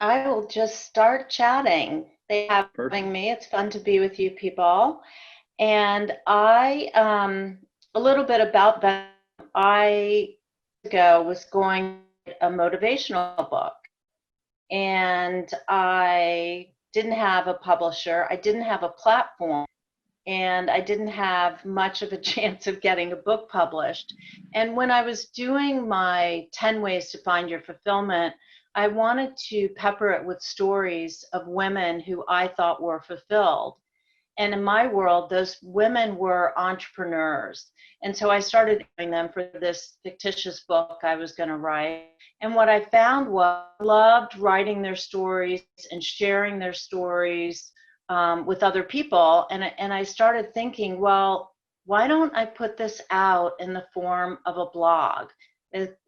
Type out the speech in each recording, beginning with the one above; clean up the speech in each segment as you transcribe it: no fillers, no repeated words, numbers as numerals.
I will just start chatting. They have Perfect. having me. It's fun to be with you people. And a little bit about that. I ago was going to write a motivational book, and I didn't have a publisher. I didn't have a platform, and I didn't have much of a chance of getting a book published. And when I was doing my 10 ways to find your fulfillment, I wanted to pepper it with stories of women who I thought were fulfilled. And in my world, those women were entrepreneurs. And so I started doing them for this fictitious book I was going to write. And what I found was I loved writing their stories and sharing their stories with other people. And I started thinking, well, why don't I put this out in the form of a blog?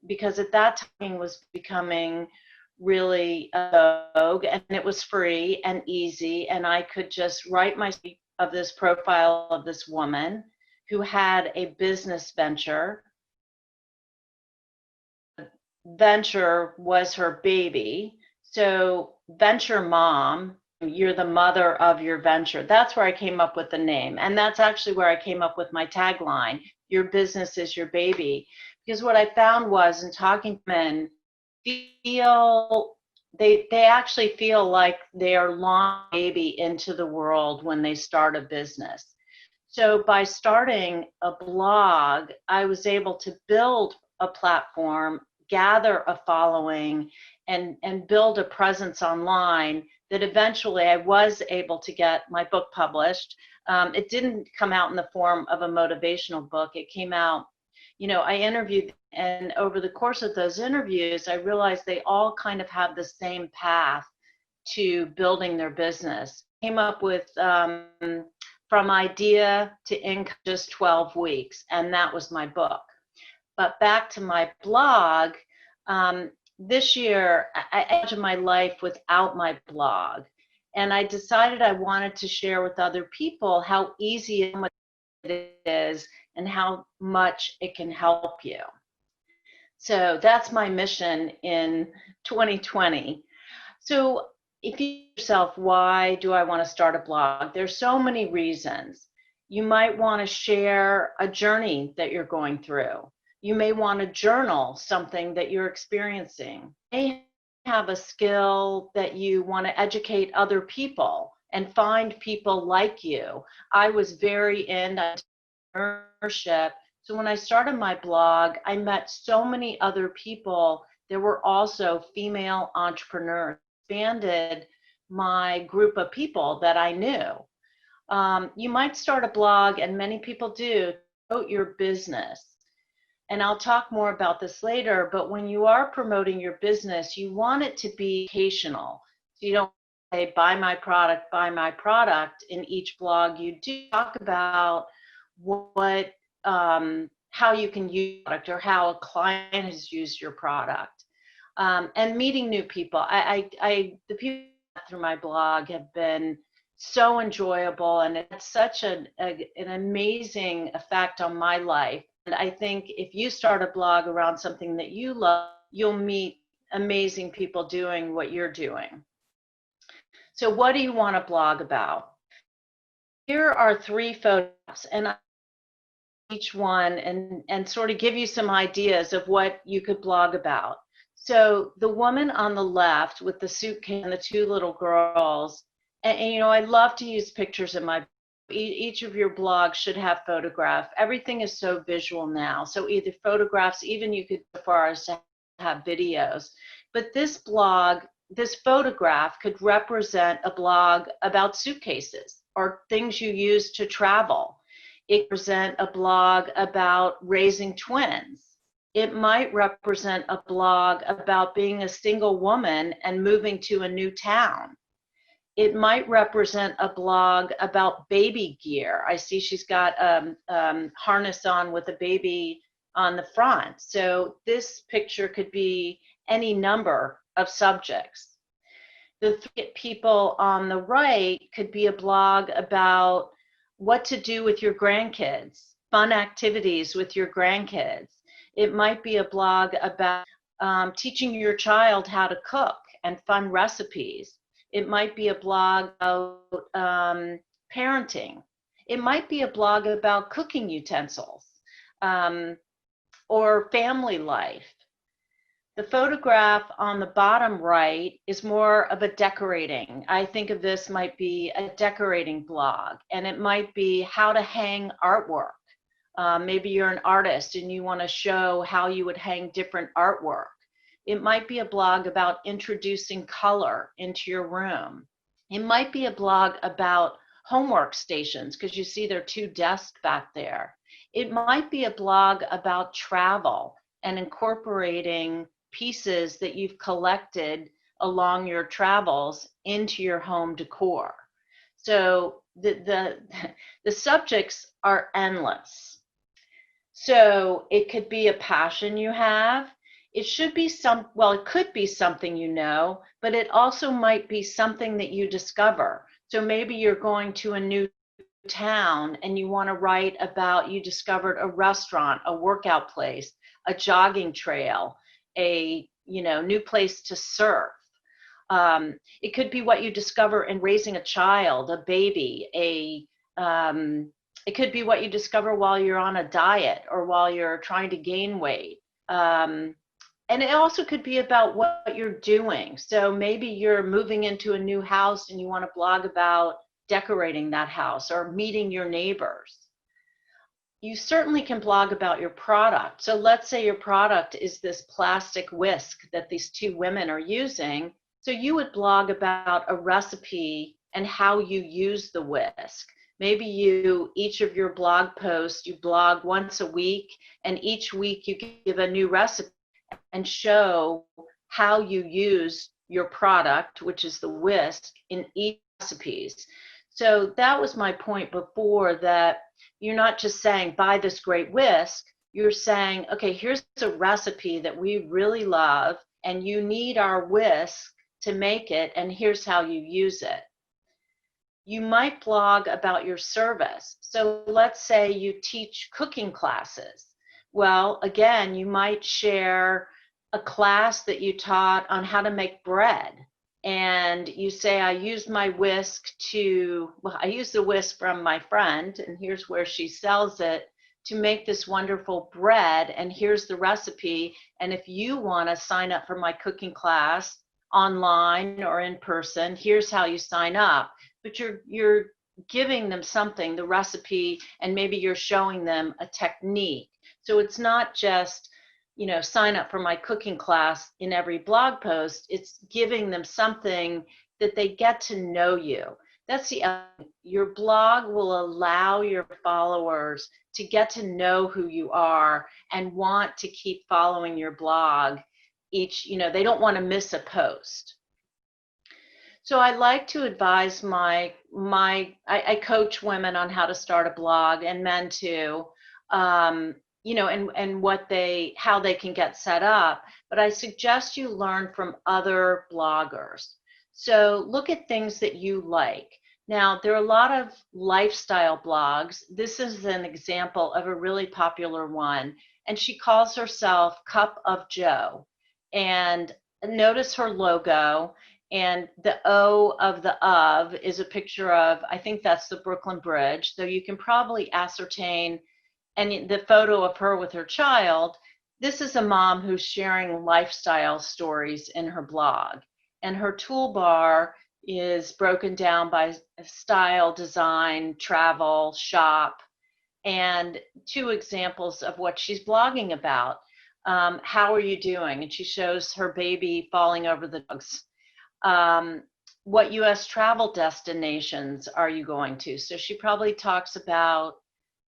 Because at that time it was becoming really vogue, and it was free and easy, and I could just write my of this profile of this woman who had a business venture. Venture was her baby, so venture mom, you're the mother of your venture. That's where I came up with the name, and that's actually where I came up with my tagline, your business is your baby. Because what I found was, in talking to men, feel they actually feel like they are launching a baby into the world when they start a business. So by starting a blog, I was able to build a platform, gather a following, and build a presence online that eventually I was able to get my book published. It didn't come out in the form of a motivational book. It came out, I interviewed, and over the course of those interviews, I realized they all kind of have the same path to building their business. Came up with from idea to income, just 12 weeks, and that was my book. But back to my blog, this year, I imagined my life without my blog, and I decided I wanted to share with other people how easy it is and how much it can help you. So that's my mission in 2020. So if you ask yourself, why do I want to start a blog? There's so many reasons. You might want to share a journey that you're going through. You may want to journal something that you're experiencing. You may have a skill that you want to educate other people and find people like you. I was very into entrepreneurship. So when I started my blog, I met so many other people that were also female entrepreneurs. Expanded my group of people that I knew. You might start a blog, and many people do, promote your business. And I'll talk more about this later, but when you are promoting your business, you want it to be educational. So you don't say, buy my product, buy my product. In each blog, you do talk about what, how you can use your product or how a client has used your product. And meeting new people. The people through my blog have been so enjoyable, and it's such an amazing effect on my life. And I think if you start a blog around something that you love, you'll meet amazing people doing what you're doing. So what do you want to blog about? Here are 3 photographs, and each one and sort of give you some ideas of what you could blog about. So the woman on the left with the suitcase and the 2 little girls, and I love to use pictures in my, each of your blogs should have photograph. Everything is so visual now. So either photographs, even you could go so far as to have videos. But this blog, this photograph could represent a blog about suitcases or things you use to travel. It could present a blog about raising twins. It might represent a blog about being a single woman and moving to a new town. It might represent a blog about baby gear. I see she's got a harness on with a baby on the front. So this picture could be any number of subjects. The 3 people on the right could be a blog about what to do with your grandkids, fun activities with your grandkids. It might be a blog about teaching your child how to cook and fun recipes. It might be a blog about parenting. It might be a blog about cooking utensils or family life. The photograph on the bottom right is more of a decorating. I think of this might be a decorating blog, and it might be how to hang artwork. Maybe you're an artist and you want to show how you would hang different artwork. It might be a blog about introducing color into your room. It might be a blog about homework stations, because you see there are 2 desks back there. It might be a blog about travel and incorporating pieces that you've collected along your travels into your home decor. So the subjects are endless. So it could be a passion you have. It should be it could be something you know, but it also might be something that you discover. So maybe you're going to a new town and you want to write about you discovered a restaurant, a workout place, a jogging trail, a new place to surf. It could be what you discover in raising a child, a baby, it could be what you discover while you're on a diet or while you're trying to gain weight. And it also could be about what you're doing. So maybe you're moving into a new house and you want to blog about decorating that house or meeting your neighbors. You certainly can blog about your product. So let's say your product is this plastic whisk that these 2 women are using. So you would blog about a recipe and how you use the whisk. Maybe each of your blog posts, you blog once a week, and each week you give a new recipe and show how you use your product, which is the whisk, in each recipes. So that was my point before, that you're not just saying, buy this great whisk. You're saying, okay, here's a recipe that we really love, and you need our whisk to make it, and here's how you use it. You might blog about your service. So let's say you teach cooking classes. Well, again, you might share a class that you taught on how to make bread. And you say, I used my whisk I used the whisk from my friend, and here's where she sells it, to make this wonderful bread, and here's the recipe. And if you want to sign up for my cooking class online or in person, here's how you sign up. But you're giving them something, the recipe, and maybe you're showing them a technique. So it's not just, sign up for my cooking class in every blog post. It's giving them something that they get to know you. That's your blog will allow your followers to get to know who you are and want to keep following your blog. They don't want to miss a post. So I like to advise I coach women on how to start a blog, and men too, and how they can get set up. But I suggest you learn from other bloggers. So look at things that you like. Now, there are a lot of lifestyle blogs. This is an example of a really popular one, and she calls herself Cup of Joe. And notice her logo. And the O of the of is a picture of, I think that's the Brooklyn Bridge. So you can probably ascertain, and the photo of her with her child, this is a mom who's sharing lifestyle stories in her blog. And her toolbar is broken down by style, design, travel, shop, and 2 examples of what she's blogging about. How are you doing? And she shows her baby falling over the dogs. What U.S. travel destinations are you going to? So she probably talks about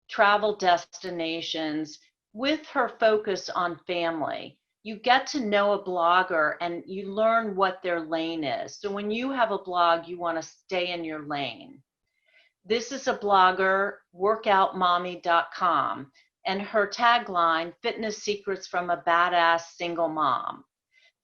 travel destinations with her focus on family. You get to know a blogger and you learn what their lane is. So when you have a blog, you want to stay in your lane. This is a blogger, workoutmommy.com, and her tagline, Fitness Secrets from a Badass Single Mom.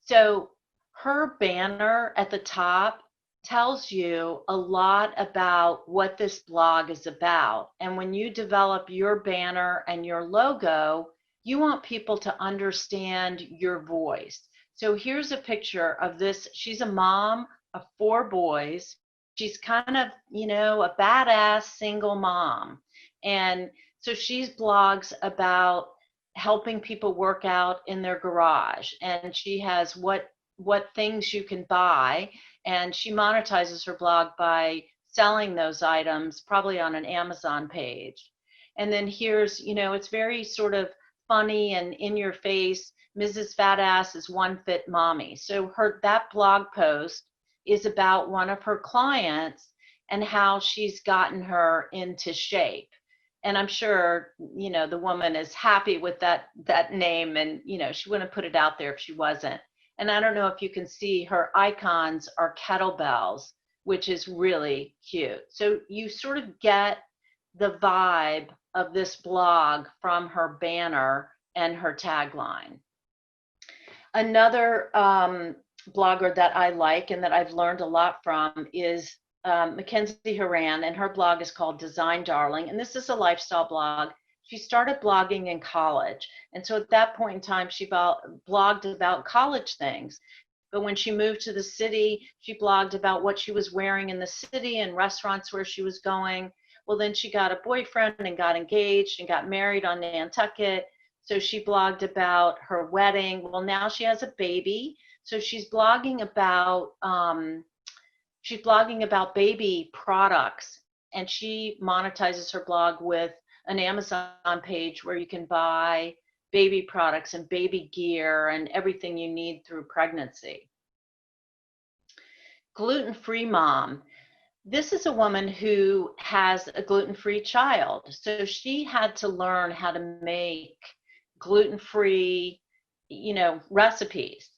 So her banner at the top tells you a lot about what this blog is about. And when you develop your banner and your logo, you want people to understand your voice. So here's a picture of this. She's a mom of 4 boys. She's kind of, a badass single mom. And so she blogs about helping people work out in their garage. And she has what things you can buy. And she monetizes her blog by selling those items, probably on an Amazon page. And then here's, it's very sort of funny and in your face. Mrs. Fat Ass is one fit mommy. So that blog post is about one of her clients and how she's gotten her into shape. And I'm sure, the woman is happy with that name, and, she wouldn't put it out there if she wasn't. And I don't know if you can see, her icons are kettlebells, which is really cute. So you sort of get the vibe of this blog from her banner and her tagline. Another blogger that I like and that I've learned a lot from is Mackenzie Horan, and her blog is called Design Darling, and this is a lifestyle blog. She started blogging in college, and so at that point in time, she blogged about college things. But when she moved to the city, she blogged about what she was wearing in the city and restaurants where she was going. Well, then she got a boyfriend and got engaged and got married on Nantucket. So she blogged about her wedding. Well, now she has a baby. So she's blogging about baby products, and she monetizes her blog with an Amazon page where you can buy baby products and baby gear and everything you need through pregnancy. Gluten-free mom. This is a woman who has a gluten-free child. So she had to learn how to make gluten-free, recipes.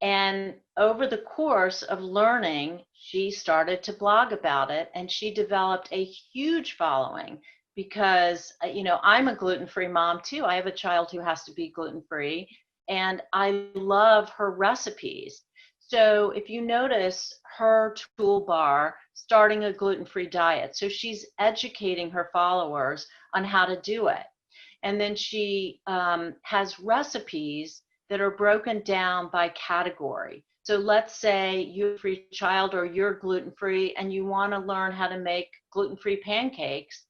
And over the course of learning, she started to blog about it, and she developed a huge following because, I'm a gluten-free mom too. I have a child who has to be gluten-free, and I love her recipes. So if you notice her toolbar, starting a gluten-free diet. So she's educating her followers on how to do it. And then she has recipes that are broken down by category. So let's say you're a free child or you're gluten-free and you want to learn how to make gluten-free pancakes.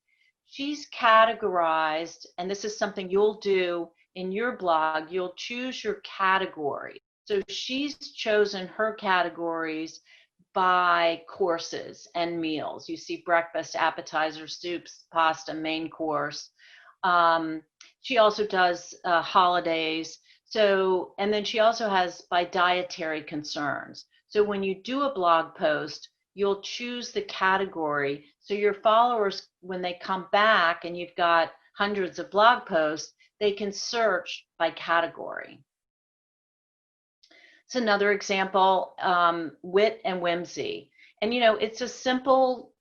She's categorized, and this is something you'll do in your blog, you'll choose your category. So she's chosen her categories by courses and meals. You see breakfast, appetizer, soups, pasta, main course. She also does holidays. So, and then she also has by dietary concerns. So when you do a blog post, you'll choose the category. So your followers, when they come back and you've got hundreds of blog posts, they can search by category. It's another example, Wit and Whimsy. And, it's a simple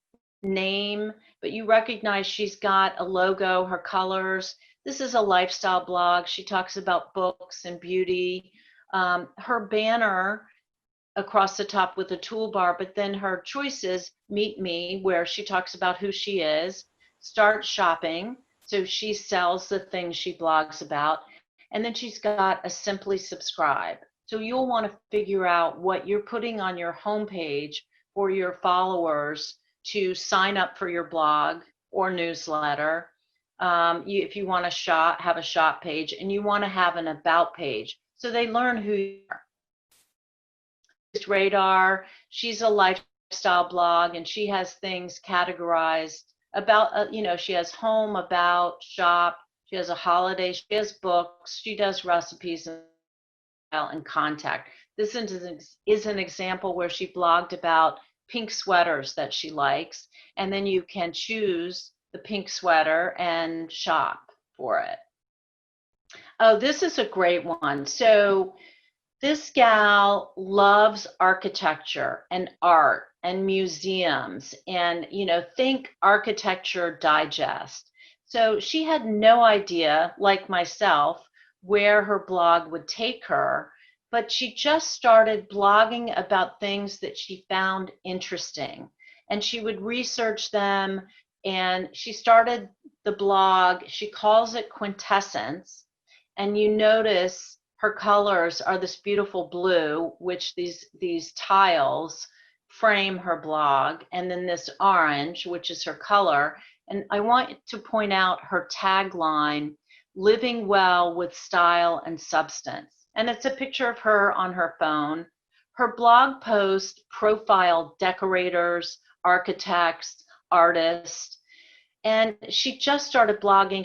name, but you recognize she's got a logo, her colors. This is a lifestyle blog. She talks about books and beauty. Her banner across the top with a toolbar, but then her choices, Meet Me, where she talks about who she is, Start Shopping. So she sells the things she blogs about. And then she's got a Simply Subscribe. So you'll want to figure out what you're putting on your homepage for your followers to sign up for your blog or newsletter. If you want to have a shop page, and you want to have an about page, so they learn who you are. Radar, she's a lifestyle blog, and she has things categorized about, she has home, about, shop, she has a holiday, she has books, she does recipes and contact. This is an example where she blogged about pink sweaters that she likes, and then you can choose the pink sweater and shop for it. Oh, this is a great one. So this gal loves architecture and art and museums and, think Architecture Digest. So she had no idea, like myself, where her blog would take her, but she just started blogging about things that she found interesting, and she would research them. And she started the blog, she calls it Quintessence, and you notice her colors are this beautiful blue, which these tiles frame her blog, and then this orange, which is her color. And I want to point out her tagline, living well with style and substance. And it's a picture of her on her phone. Her blog post profile decorators, architects, artists, and she just started blogging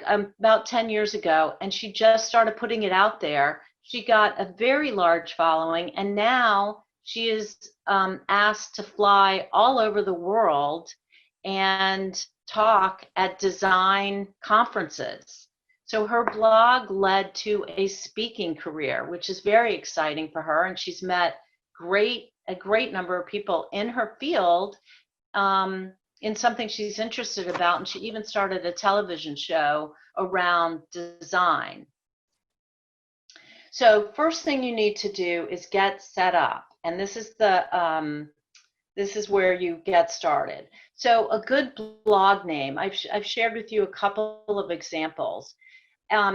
about 10 years ago, and she just started putting it out there. She got a very large following, and now she is asked to fly all over the world and talk at design conferences. So her blog led to a speaking career, which is very exciting for her, and she's met a great number of people in her field, in something she's interested about, and she even started a television show around design. So first thing you need to do is get set up, and this is where you get started. So a good blog name, I've shared with you a couple of examples.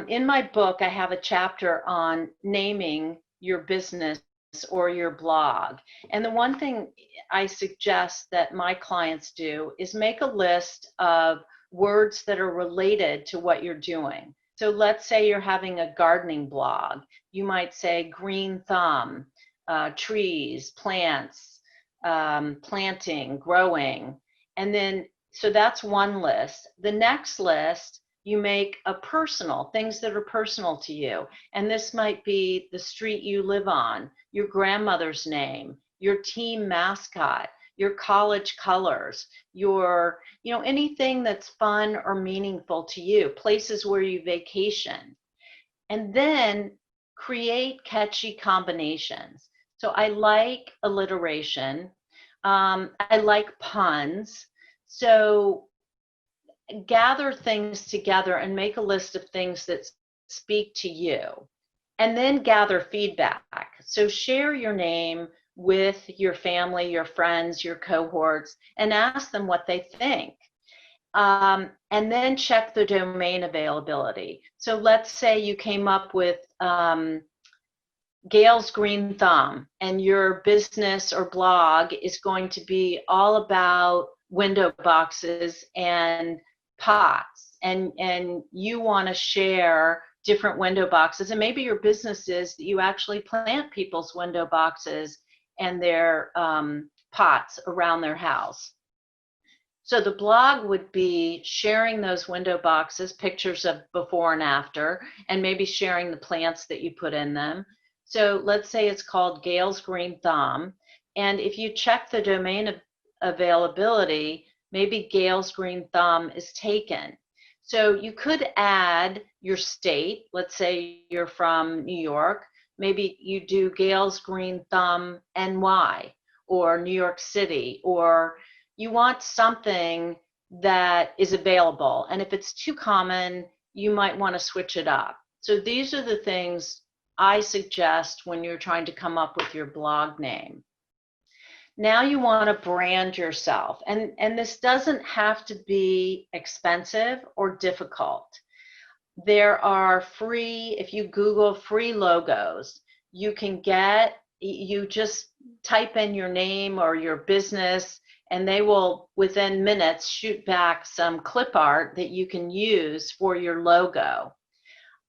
In my book, I have a chapter on naming your business or your blog. And the one thing I suggest that my clients do is make a list of words that are related to what you're doing. So let's say you're having a gardening blog. You might say green thumb, trees, plants, planting, growing. And then, so that's one list. The next list, you make a personal, things that are personal to you. And this might be the street you live on, your grandmother's name, your team mascot, your college colors, your, anything that's fun or meaningful to you, places where you vacation. And then create catchy combinations. So I like alliteration. I like puns. So gather things together and make a list of things that speak to you, and then gather feedback. So share your name with your family, your friends, your cohorts, and ask them what they think. And then check the domain availability. So let's say you came up with Gail's Green Thumb, and your business or blog is going to be all about window boxes and pots, and you want to share different window boxes, and maybe your business is that you actually plant people's window boxes and their pots around their house. So the blog would be sharing those window boxes, pictures of before and after, and maybe sharing the plants that you put in them. So let's say it's called Gail's Green Thumb, and if you check the domain availability, maybe Gail's Green Thumb is taken. So you could add your state. Let's say you're from New York. Maybe you do Gail's Green Thumb NY or New York City, or you want something that is available. And if it's too common, you might want to switch it up. So these are the things I suggest when you're trying to come up with your blog name. Now you want to brand yourself, and this doesn't have to be expensive or difficult. There are free, if you Google free logos, you just type in your name or your business, and they will within minutes shoot back some clip art that you can use for your logo.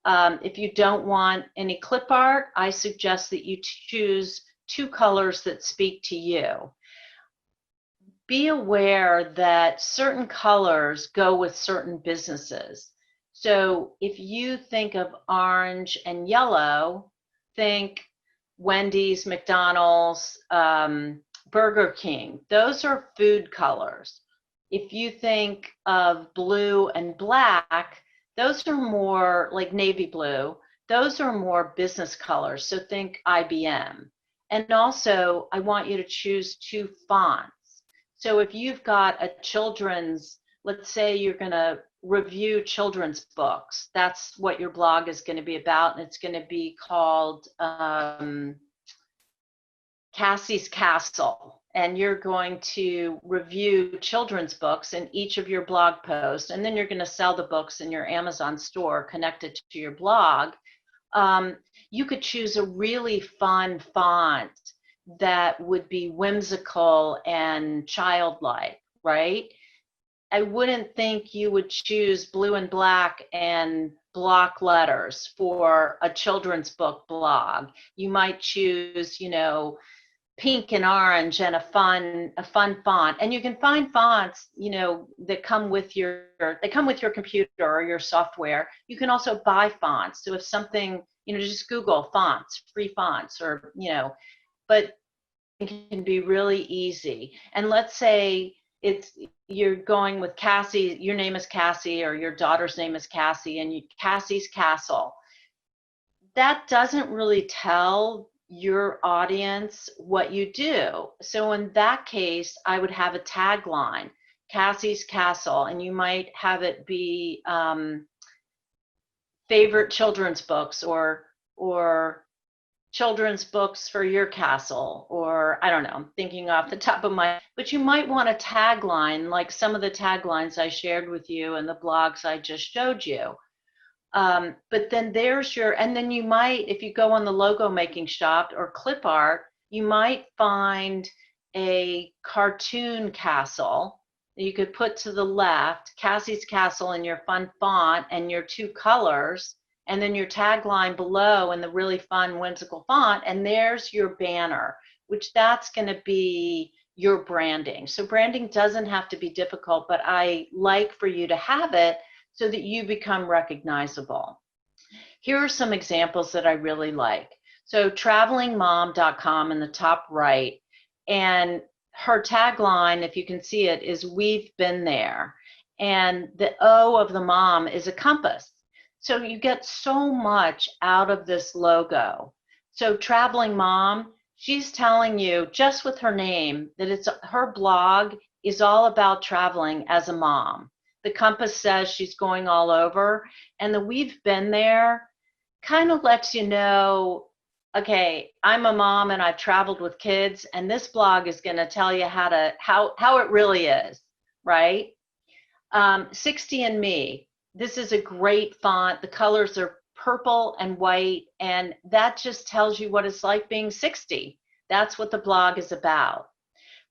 If you don't want any clip art, I suggest that you choose 2 colors that speak to you. Be aware that certain colors go with certain businesses. So if you think of orange and yellow, think Wendy's, McDonald's, Burger King. Those are food colors. If you think of blue and black, those are more like navy blue. Those are more business colors. So think IBM. And also, I want you to choose 2 fonts. So if you've got a children's, let's say you're going to review children's books, that's what your blog is going to be about, and it's going to be called Cassie's Castle. And you're going to review children's books in each of your blog posts, and then you're going to sell the books in your Amazon store connected to your blog. You could choose a really fun font that would be whimsical and childlike, right? I wouldn't think you would choose blue and black and block letters for a children's book blog. You might choose, pink and orange and a fun font. And you can find fonts, that come with your computer or your software. You can also buy fonts. So if something, just Google fonts, free fonts, or, but it can be really easy. And let's say you're going with Cassie, your name is Cassie, or your daughter's name is Cassie, and Cassie's Castle. That doesn't really tell your audience what you do. So in that case, I would have a tagline, Cassie's Castle, and you might have it be favorite children's books, or children's books for your castle, or I don't know, I'm thinking off the top of my, but you might want a tagline like some of the taglines I shared with you and the blogs I just showed you. But then and then you might, if you go on the logo making shop or clip art, you might find a cartoon castle that you could put to the left, Cassie's Castle in your fun font and your two colors, and then your tagline below in the really fun whimsical font, and there's your banner, which that's going to be your branding. So branding doesn't have to be difficult, but I like for you to have it so that you become recognizable. Here are some examples that I really like. So travelingmom.com in the top right, and her tagline, if you can see it, is "We've been there." And the O of the mom is a compass. So you get so much out of this logo. So Traveling Mom, she's telling you just with her name that her blog is all about traveling as a mom. The compass says she's going all over, and the "We've been there" kind of lets you know, okay, I'm a mom and I've traveled with kids, and this blog is going to tell you how it really is, right? 60 and Me. This is a great font. The colors are purple and white, and that just tells you what it's like being 60. That's what the blog is about.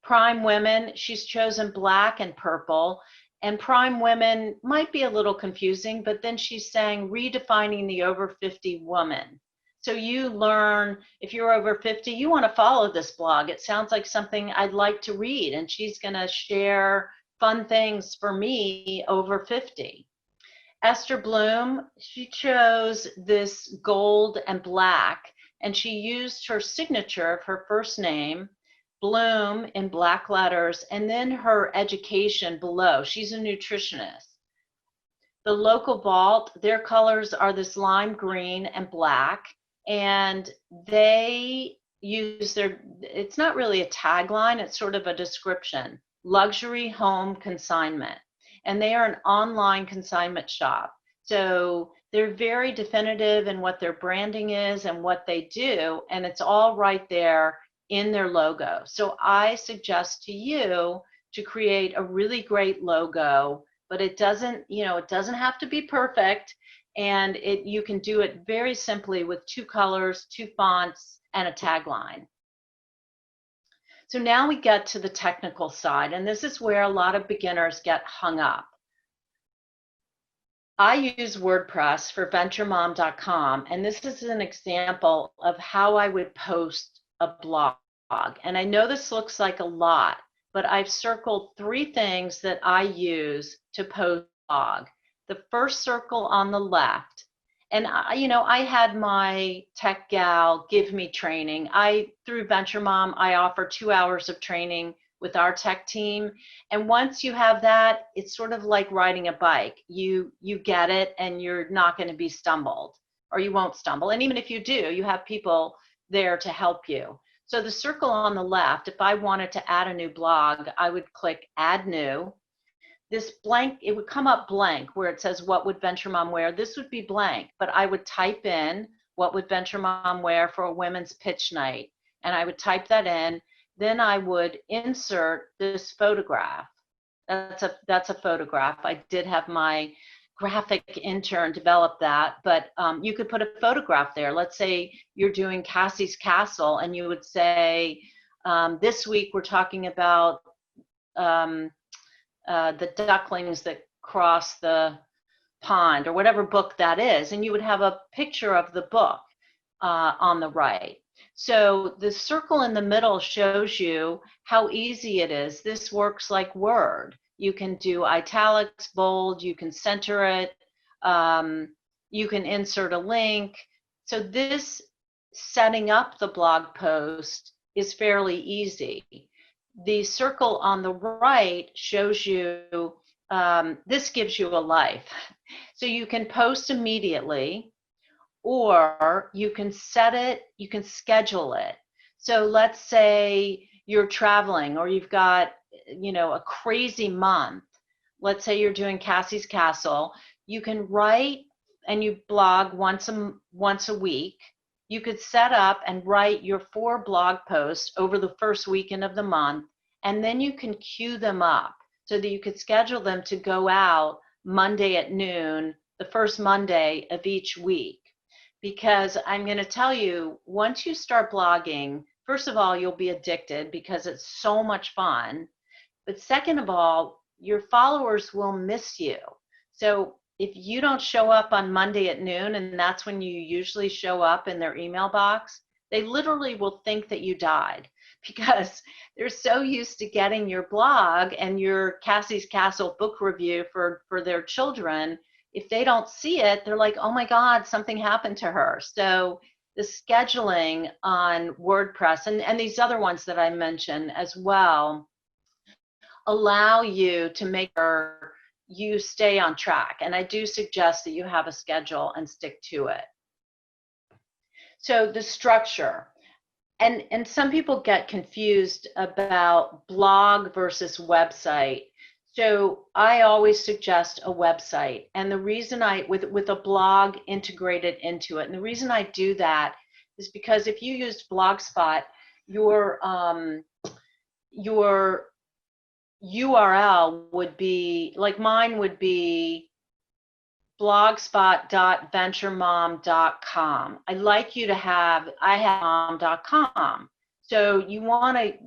Prime Women, she's chosen black and purple, and Prime Women might be a little confusing, but then she's saying redefining the over 50 woman. So you learn, if you're over 50, you want to follow this blog. It sounds like something I'd like to read, and she's going to share fun things for me over 50. Esther Bloom, she chose this gold and black, and she used her signature of her first name, Bloom, in black letters, and then her education below. She's a nutritionist. The Local Vault, their colors are this lime green and black, and they use it's not really a tagline, it's sort of a description, luxury home consignment. And they are an online consignment shop. So they're very definitive in what their branding is and what they do, and it's all right there in their logo. So I suggest to you to create a really great logo, but it doesn't have to be perfect, and you can do it very simply with two colors, two fonts, and a tagline. So now we get to the technical side, and this is where a lot of beginners get hung up. I use WordPress for venturemom.com, and this is an example of how I would post a blog. And I know this looks like a lot, but I've circled 3 things that I use to post a blog. The first circle on the left, and I had my Tech Gal give me training. Through Venture Mom, I offer 2 hours of training with our tech team. And once you have that, it's sort of like riding a bike. You get it, and you're not going to be stumbled, or you won't stumble. And even if you do, you have people there to help you. So the circle on the left, if I wanted to add a new blog, I would click Add New. This blank, it would come up blank where it says, what would Venture Mom wear? This would be blank, but I would type in, what would Venture Mom wear for a women's pitch night? And I would type that in. Then I would insert this photograph. That's a photograph. I did have my graphic intern developed that, but you could put a photograph there. Let's say you're doing Cassie's Castle, and you would say, this week we're talking about the ducklings that cross the pond, or whatever book that is, and you would have a picture of the book on the right. So the circle in the middle shows you how easy it is. This works like Word. You can do italics, bold, you can center it, you can insert a link. So this setting up the blog post is fairly easy. The circle on the right shows you, this gives you a life. So you can post immediately, or you can set it, you can schedule it. So let's say you're traveling, or you've got, a crazy month. Let's say you're doing Cassie's Castle. You can write and you blog once a week. You could set up and write your 4 blog posts over the first weekend of the month, and then you can queue them up so that you could schedule them to go out Monday at noon, the first Monday of each week. Because I'm going to tell you, once you start blogging, first of all, you'll be addicted because it's so much fun. But second of all, your followers will miss you. So if you don't show up on Monday at noon, and that's when you usually show up in their email box, they literally will think that you died, because they're so used to getting your blog and your Cassie's Castle book review for their children. If they don't see it, they're like, oh my God, something happened to her. So the scheduling on WordPress and these other ones that I mentioned as well allow you to make sure you stay on track. And I do suggest that you have a schedule and stick to it. So the structure. And some people get confused about blog versus website. So I always suggest a website, and the reason with a blog integrated into it, and the reason I do that is because if you used Blogspot, your URL would be, like mine would be blogspot.venturemom.com. I'd like you to have, I have mom.com. So you want to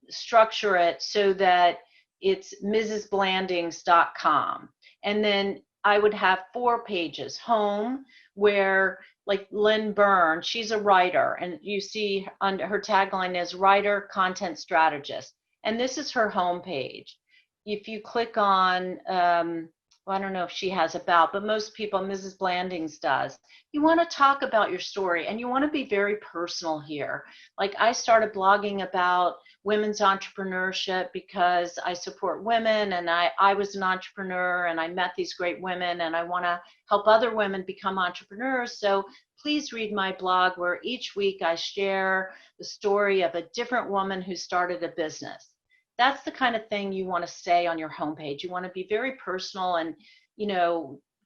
structure it so that it's mrsblandings.com. And then I would have 4 pages. Home, where like Lynn Byrne, she's a writer, and you see under her tagline is writer, content strategist. And this is her home page. If you click on, well, I don't know if she has about, but most people, Mrs. Blandings does. You want to talk about your story, and you want to be very personal here. Like I started blogging about women's entrepreneurship because I support women, and I was an entrepreneur, and I met these great women, and I want to help other women become entrepreneurs. So please read my blog, where each week I share the story of a different woman who started a business. That's the kind of thing you want to say on your homepage. You want to be very personal and,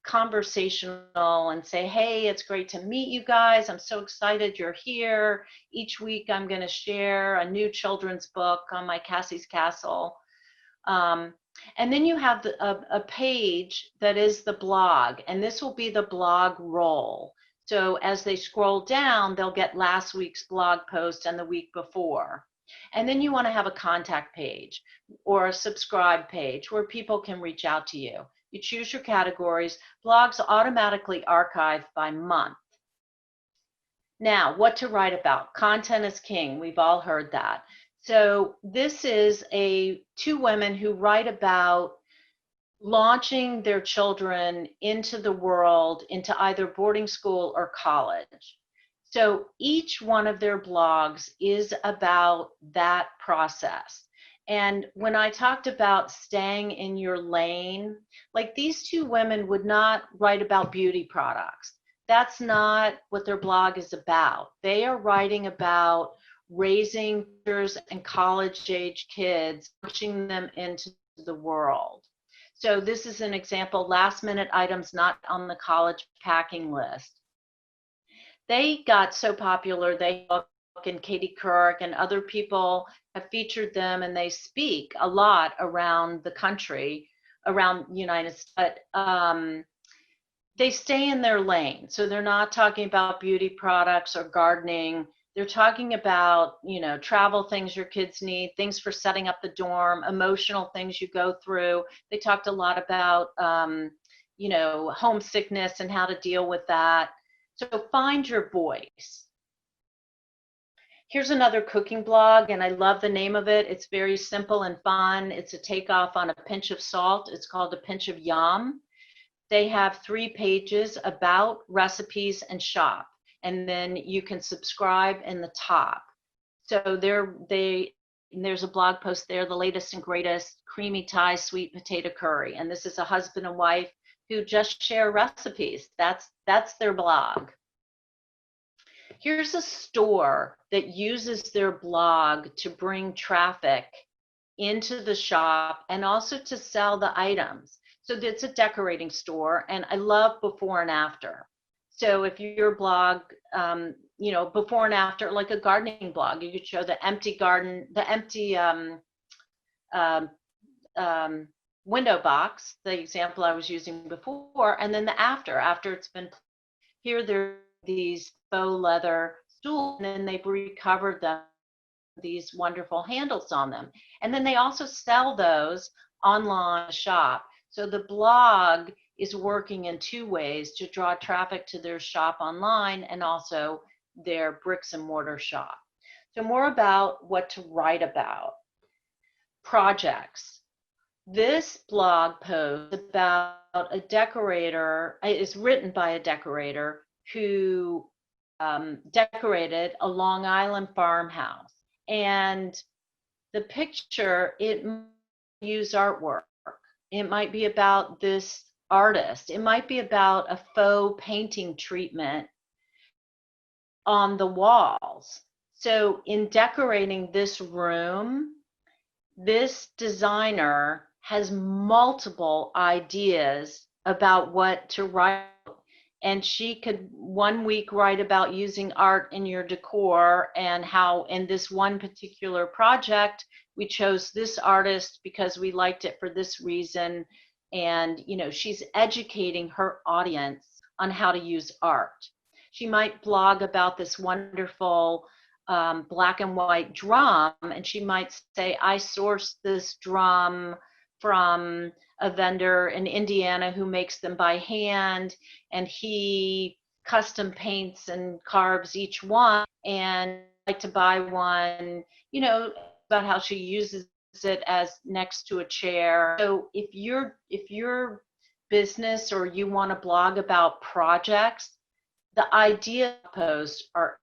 conversational, and say, hey, it's great to meet you guys. I'm so excited you're here. Each week I'm going to share a new children's book on my Cassie's Castle. And then you have a page that is the blog, and this will be the blog roll. So as they scroll down, they'll get last week's blog post and the week before. And then you want to have a contact page or a subscribe page where people can reach out to you. You choose your categories. Blogs automatically archive by month. Now, what to write about? Content is king. We've all heard that. So this is 2 women who write about launching their children into the world, into either boarding school or college. So each one of their blogs is about that process. And when I talked about staying in your lane, like these 2 women would not write about beauty products. That's not what their blog is about. They are writing about raising and college-age kids, pushing them into the world. So this is an example, last-minute items not on the college packing list. They got so popular, and Katie Couric and other people have featured them, and they speak a lot around the country, around the United States. they stay in their lane. So they're not talking about beauty products or gardening. They're talking about, travel things your kids need, things for setting up the dorm, emotional things you go through. They talked a lot about, homesickness and how to deal with that. So find your voice. Here's another cooking blog, and I love the name of it. It's very simple and fun. It's a takeoff on A Pinch of Salt. It's called A Pinch of Yum. They have 3 pages about recipes and shop, and then you can subscribe in the top. So there's a blog post there, the latest and greatest creamy Thai sweet potato curry. And this is a husband and wife who just share recipes. That's their blog. Here's a store that uses their blog to bring traffic into the shop and also to sell the items. So it's a decorating store, and I love before and after. So if your blog, before and after, like a gardening blog, you could show the empty garden, the empty window box, the example I was using before, and then the after it's been, here there are these faux leather stools, and then they've recovered them, these wonderful handles on them. And then they also sell those online shop. So the blog is working in 2 ways to draw traffic to their shop online and also their bricks and mortar shop. So more about what to write about. Projects. This blog post about a decorator is written by a decorator who decorated a Long Island farmhouse. And the picture, it might use artwork. It might be about this artist. It might be about a faux painting treatment on the walls. So in decorating this room, this designer has multiple ideas about what to write. And she could 1 week write about using art in your decor, and how in this one particular project, we chose this artist because we liked it for this reason. And, she's educating her audience on how to use art. She might blog about this wonderful black and white drum, and she might say, I sourced this drum from a vendor in Indiana who makes them by hand, and he custom paints and carves each one, and I'd like to buy one, about how she uses it as next to a chair. So if your business or you want to blog about projects, the idea posts are.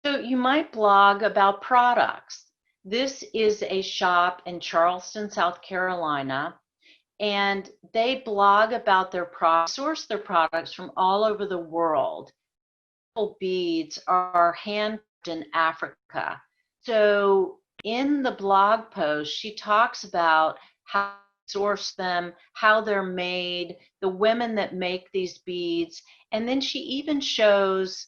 So you might blog about products. This is a shop in Charleston, South Carolina, and they blog about their products, source their products from all over the world. Beads are handmade in Africa. So in the blog post, she talks about how to source them, how they're made, the women that make these beads, and then she even shows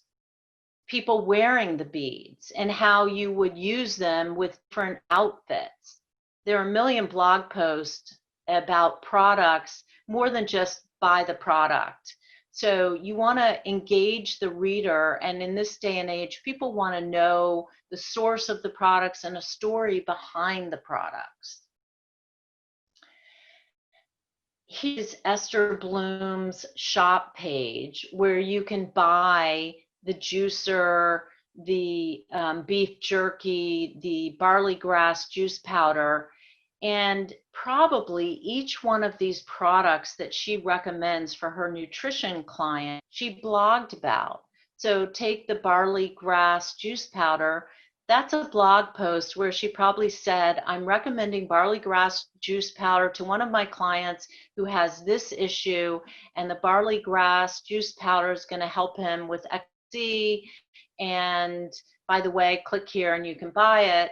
people wearing the beads and how you would use them with different outfits. There are a million blog posts about products, more than just buy the product. So you want to engage the reader, and in this day and age, people want to know the source of the products and a story behind the products. Here's Esther Bloom's shop page, where you can buy the juicer, the beef jerky, the barley grass juice powder, and probably each one of these products that she recommends for her nutrition client, she blogged about. So take the barley grass juice powder. That's a blog post where she probably said, I'm recommending barley grass juice powder to one of my clients who has this issue, and the barley grass juice powder is going to help him with XC. And by the way, click here and you can buy it.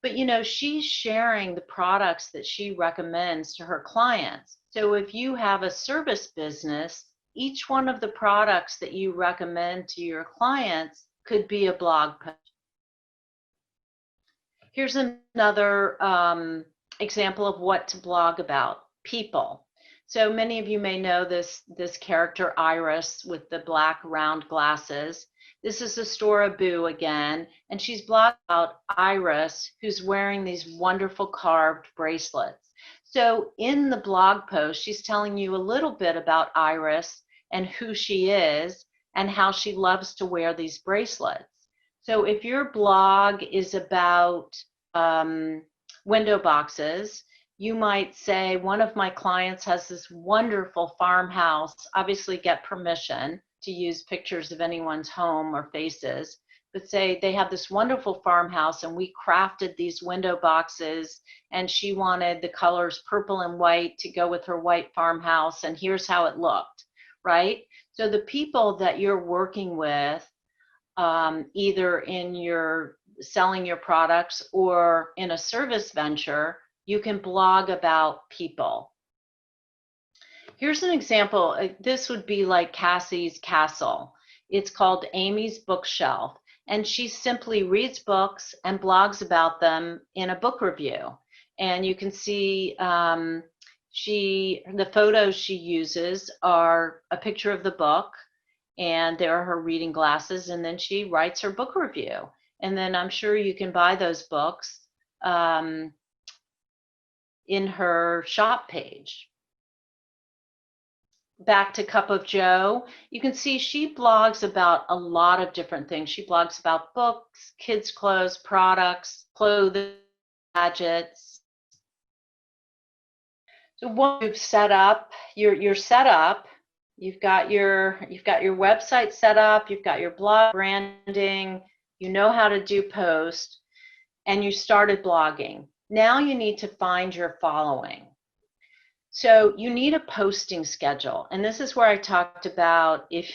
But she's sharing the products that she recommends to her clients. So if you have a service business, each one of the products that you recommend to your clients could be a blog post. Here's another example of what to blog about: people. So many of you may know this character Iris with the black round glasses. This is Astora Boo again, and she's blogging about Iris, who's wearing these wonderful carved bracelets. So in the blog post, she's telling you a little bit about Iris and who she is and how she loves to wear these bracelets. So if your blog is about window boxes, you might say, one of my clients has this wonderful farmhouse, obviously get permission to use pictures of anyone's home or faces, but say they have this wonderful farmhouse and we crafted these window boxes and she wanted the colors purple and white to go with her white farmhouse and here's how it looked, right? So the people that you're working with, either in your selling your products or in a service venture, you can blog about people. Here's an example. This would be like Cassie's Castle. It's called Amy's Bookshelf, and she simply reads books and blogs about them in a book review. And you can see the photos she uses are a picture of the book, and there are her reading glasses, and then she writes her book review. And then I'm sure you can buy those books in her shop page. Back to Cup of Joe, you can see she blogs about a lot of different things. She blogs about books, kids' clothes, products, clothing, gadgets. So once you've set up, you're set up. You've got your website set up. You've got your blog branding. You know how to do posts, and you started blogging. Now you need to find your following. So you need a posting schedule, and this is where I talked about if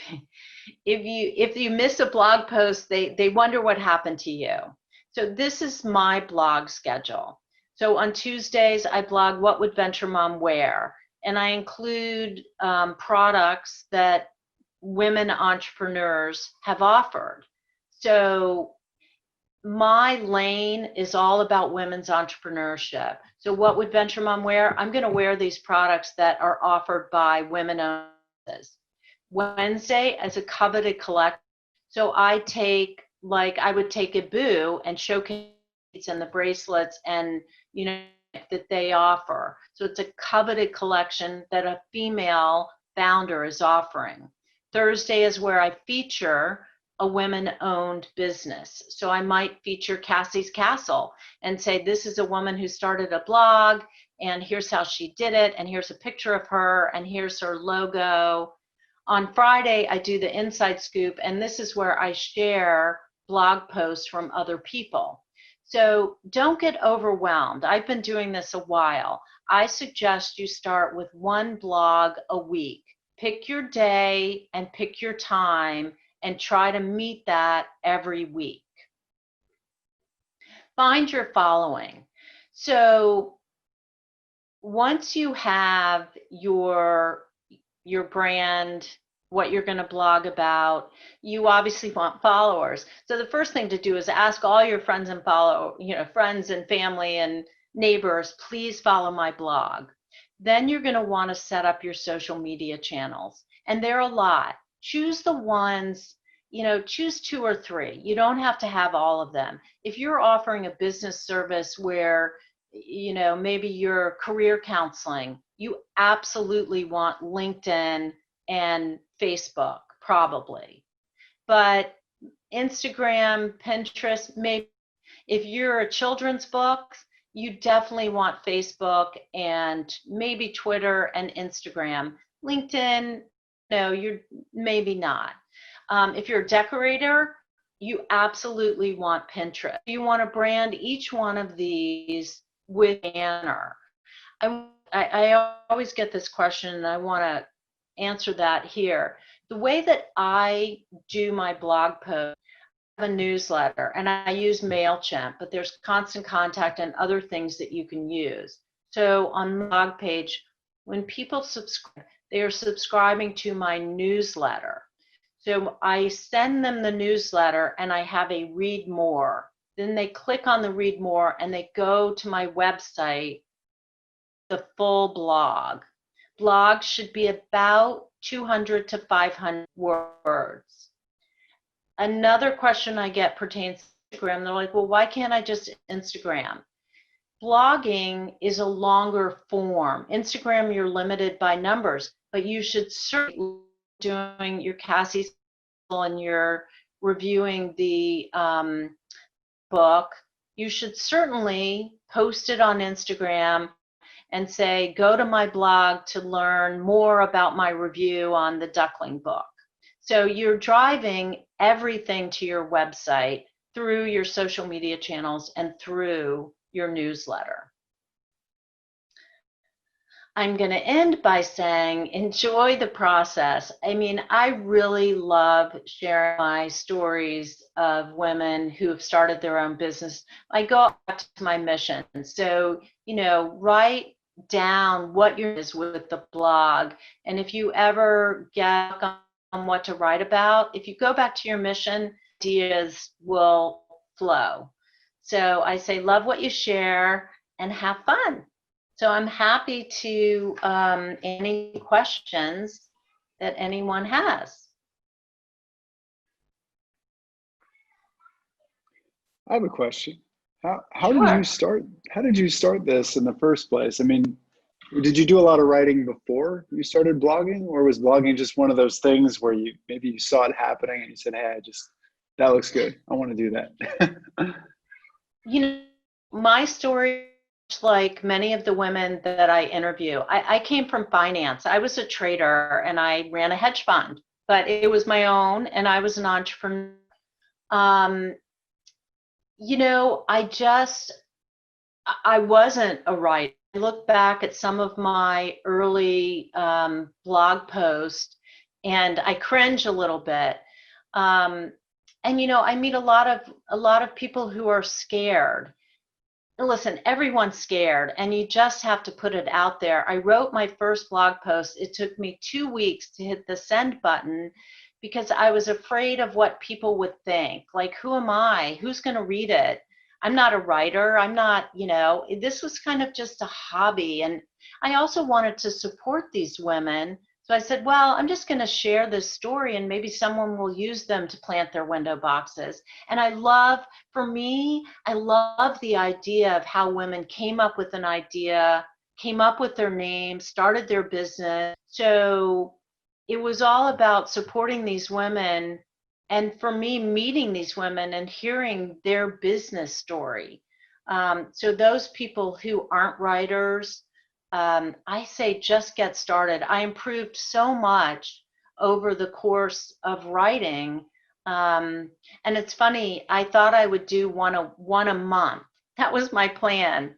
you miss a blog post, they wonder what happened to you. So this is my blog schedule. So on Tuesdays, I blog what would Venture Mom wear, and I include products that women entrepreneurs have offered. So my lane is all about women's entrepreneurship. So what would Venture Mom wear? I'm going to wear these products that are offered by women-owned businesses. Wednesday as a coveted collection. So I take, like I would take a Boo and showcase and the bracelets and, you know, that they offer. So it's a coveted collection that a female founder is offering. Thursday is where I feature a women-owned business. So I might feature Cassie's Castle and say, this is a woman who started a blog, and here's how she did it, and here's a picture of her, and here's her logo. On Friday, I do the Inside Scoop, and this is where I share blog posts from other people. So don't get overwhelmed. I've been doing this a while. I suggest you start with one blog a week. Pick your day and pick your time and try to meet that every week. Find your following. So once you have your brand, what you're going to blog about, you obviously want followers. So the first thing to do is ask all your friends and friends and family and neighbors, please follow my blog. Then you're going to want to set up your social media channels, and there are a lot. Choose the ones, choose 2 or 3. You don't have to have all of them. If you're offering a business service where, maybe you're career counseling, you absolutely want LinkedIn and Facebook, probably. But Instagram, Pinterest, maybe. If you're a children's book, you definitely want Facebook and maybe Twitter and Instagram. LinkedIn, no, you're maybe not. If you're a decorator, you absolutely want Pinterest. You want to brand each one of these with a banner. I always get this question, and I want to answer that here. The way that I do my blog post, I have a newsletter, and I use MailChimp, but there's Constant Contact and other things that you can use. So on the blog page, when people subscribe, they are subscribing to my newsletter. So I send them the newsletter and I have a read more. Then they click on the read more and they go to my website, the full blog. blogs should be about 200 to 500 words. Another question I get pertains to Instagram. They're like, well, why can't I just Instagram? Blogging is a longer form. Instagram, you're limited by numbers, but you should certainly be doing your Cassie's and you're reviewing the book. You should certainly post it on Instagram and say, go to my blog to learn more about my review on the Duckling book. So you're driving everything to your website through your social media channels and through your newsletter. I'm going to end by saying, enjoy the process. I mean, I really love sharing my stories of women who have started their own business. I go back to my mission. So, write down what your is with the blog. And if you ever get on what to write about, if you go back to your mission, ideas will flow. So I say, love what you share and have fun. So I'm happy to any questions that anyone has. I have a question. How Sure. did you start this in the first place? I mean, did you do a lot of writing before you started blogging, or was blogging just one of those things where maybe you saw it happening and you said, hey, that looks good, I want to do that? My story, like many of the women that I interview, I came from finance. I was a trader and I ran a hedge fund, but it was my own and I was an entrepreneur. I wasn't a writer. I look back at some of my early blog posts and I cringe a little bit. And I meet a lot of people who are scared. Listen, everyone's scared and you just have to put it out there. I wrote my first blog post. It took me 2 weeks to hit the send button because I was afraid of what people would think. Like, who am I? Who's going to read it? I'm not a writer. I'm not, this was kind of just a hobby. And I also wanted to support these women. So I said, well, I'm just going to share this story and maybe someone will use them to plant their window boxes. And I love the idea of how women came up with an idea, came up with their name, started their business. So it was all about supporting these women. And for me, meeting these women and hearing their business story. So those people who aren't writers, I say just get started. I improved so much over the course of writing. And it's funny, I thought I would do one a month. That was my plan.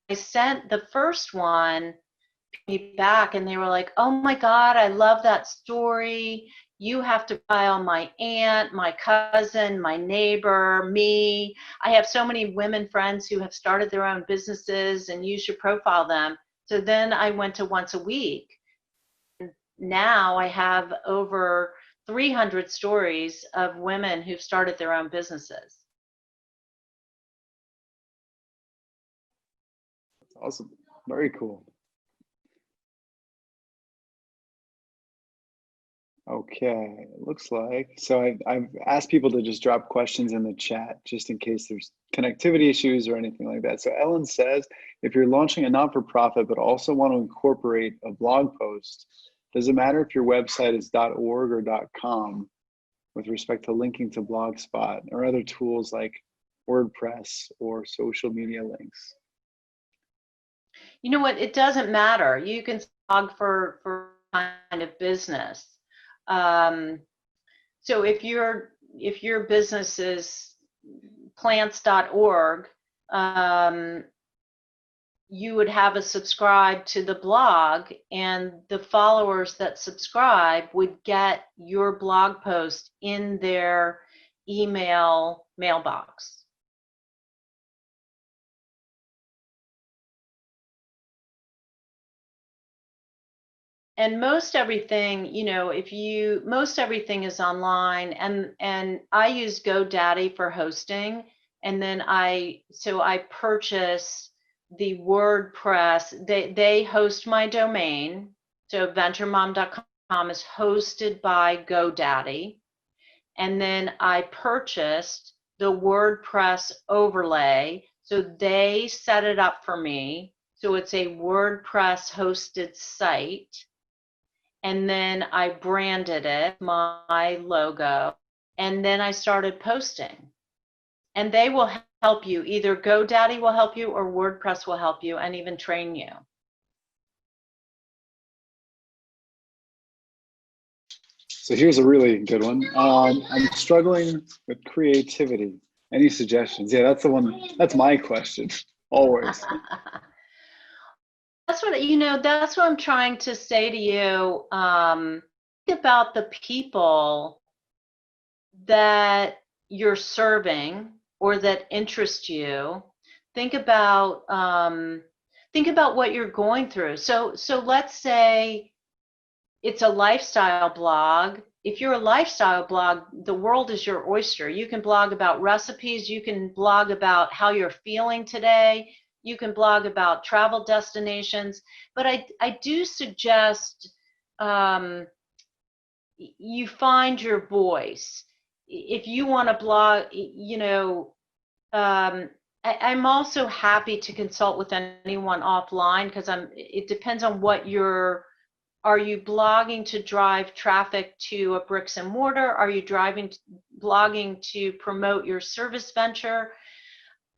I sent the first one back and they were like, oh my God, I love that story. You have to file my aunt, my cousin, my neighbor, me. I have so many women friends who have started their own businesses and you should profile them. So then I went to once a week. Now I have over 300 stories of women who've started their own businesses. Awesome. Very cool. Okay, it looks like, so I've asked people to just drop questions in the chat just in case there's connectivity issues or anything like that. So Ellen says, if you're launching a not-for-profit but also want to incorporate a blog post, does it matter if your website is .org or .com with respect to linking to Blogspot or other tools like WordPress or social media links? You know what? It doesn't matter. You can blog for kind of business. So if your business is plants.org, you would have a subscribe to the blog and the followers that subscribe would get your blog post in their email mailbox. And most everything, most everything is online and I use GoDaddy for hosting. And then I purchase the WordPress, they host my domain. So venturemom.com is hosted by GoDaddy. And then I purchased the WordPress overlay. So they set it up for me. So it's a WordPress hosted site. And then I branded it, my logo, and then I started posting. And they will help you. Either GoDaddy will help you or WordPress will help you and even train you. So here's a really good one. I'm struggling with creativity. Any suggestions? Yeah, that's the one. That's my question, always. That's what I'm trying to say to you. Think about the people that you're serving or that interest you. Think about what you're going through. So let's say it's a lifestyle blog. If you're a lifestyle blog, the world is your oyster. You can blog about recipes. You can blog about how you're feeling today. You can blog about travel destinations. But I do suggest you find your voice. If you want to blog, I'm also happy to consult with anyone offline because it depends on what are you blogging to drive traffic to a bricks and mortar? Are you blogging to promote your service venture?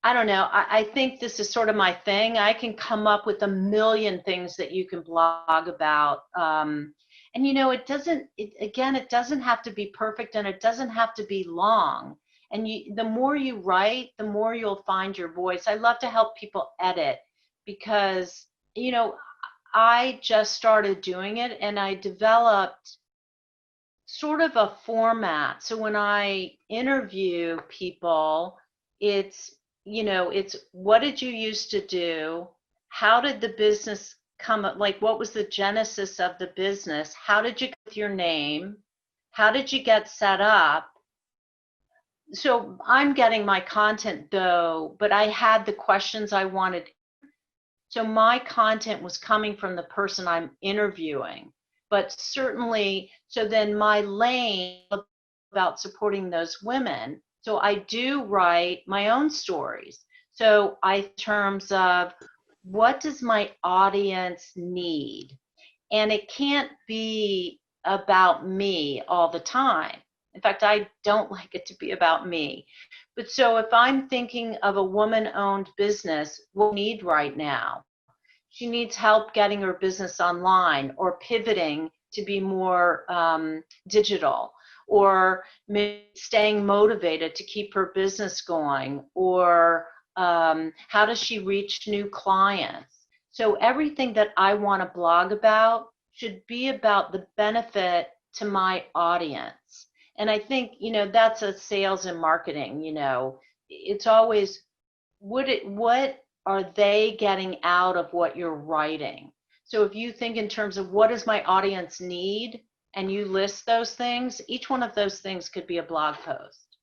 I don't know. I think this is sort of my thing. I can come up with a million things that you can blog about. And it doesn't have to be perfect and it doesn't have to be long. And the more you write, the more you'll find your voice. I love to help people edit because, I just started doing it and I developed sort of a format. So when I interview people, it's what did you used to do? How did the business come up? Like, what was the genesis of the business? How did you get with your name? How did you get set up? So I'm getting my content though, but I had the questions I wanted. So my content was coming from the person I'm interviewing, but certainly, so then my lane about supporting those women. So I do write my own stories. So in terms of what does my audience need? And it can't be about me all the time. In fact, I don't like it to be about me. But so if I'm thinking of a woman-owned business, what we need right now? She needs help getting her business online or pivoting to be more digital, or staying motivated to keep her business going, or how does she reach new clients? So everything that I want to blog about should be about the benefit to my audience. And I think, that's a sales and marketing, it's always what are they getting out of what you're writing? So if you think in terms of what does my audience need and you list those things, each one of those things could be a blog post.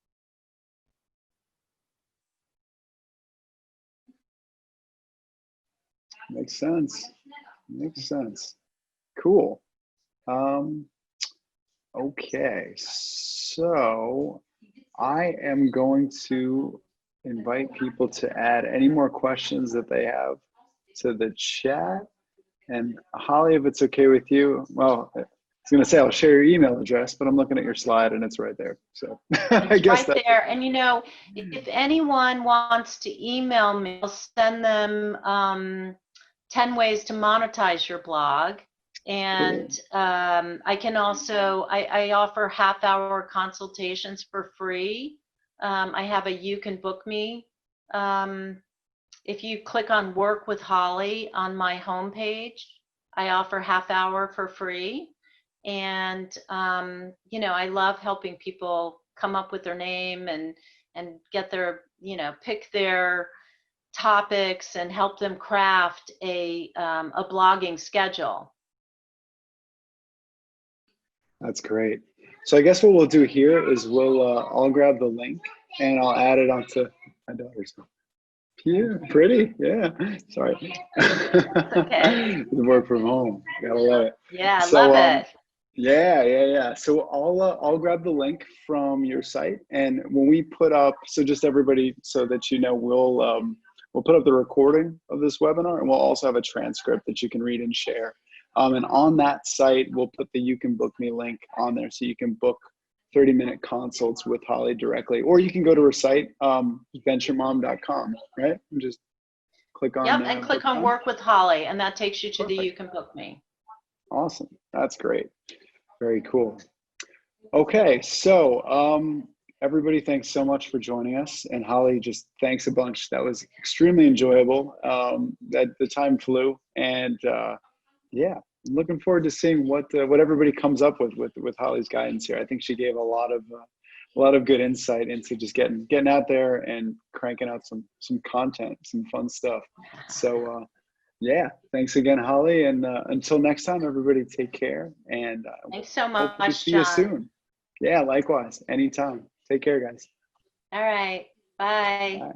Makes sense. Makes sense. Cool. Okay, so I am going to invite people to add any more questions that they have to the chat. And Holly, if it's okay with you, well, I was going to say I'll share your email address, but I'm looking at your slide and it's right there. So I guess right there. And if anyone wants to email me, I'll send them 10 ways to monetize your blog. And cool. I can also, I offer half-hour consultations for free. I have a You Can Book Me. If you click on Work with Holly on my homepage, I offer half-hour for free. And, I love helping people come up with their name and get their, pick their topics and help them craft a blogging schedule. That's great. So I guess what we'll do here is I'll grab the link and I'll add it onto my daughter's Yeah, pretty. Yeah. Sorry. Okay. The work from home. Gotta love it. Yeah, I love So it. yeah. So I'll grab the link from your site, and when we put up, so just everybody, so that you know, we'll put up the recording of this webinar, and we'll also have a transcript that you can read and share. And on that site, we'll put the "You Can Book Me" link on there, so you can book 30-minute consults with Holly directly, or you can go to her site, venturemom.com, right? And just click on Yep, and click book on time. Work with Holly, and that takes you to the You Perfect. Can Book Me. Awesome. That's great. Very cool. Okay, so everybody, thanks so much for joining us, and Holly, just thanks a bunch. That was extremely enjoyable. That the time flew, and yeah, I'm looking forward to seeing what everybody comes up with Holly's guidance here. I think she gave a lot of good insight into just getting out there and cranking out some content, some fun stuff. So yeah, thanks again, Holly, and until next time, everybody, take care, and Thanks so hopefully much, see you John. soon. Yeah, likewise. Anytime. Take care, guys. All right. Bye. Bye.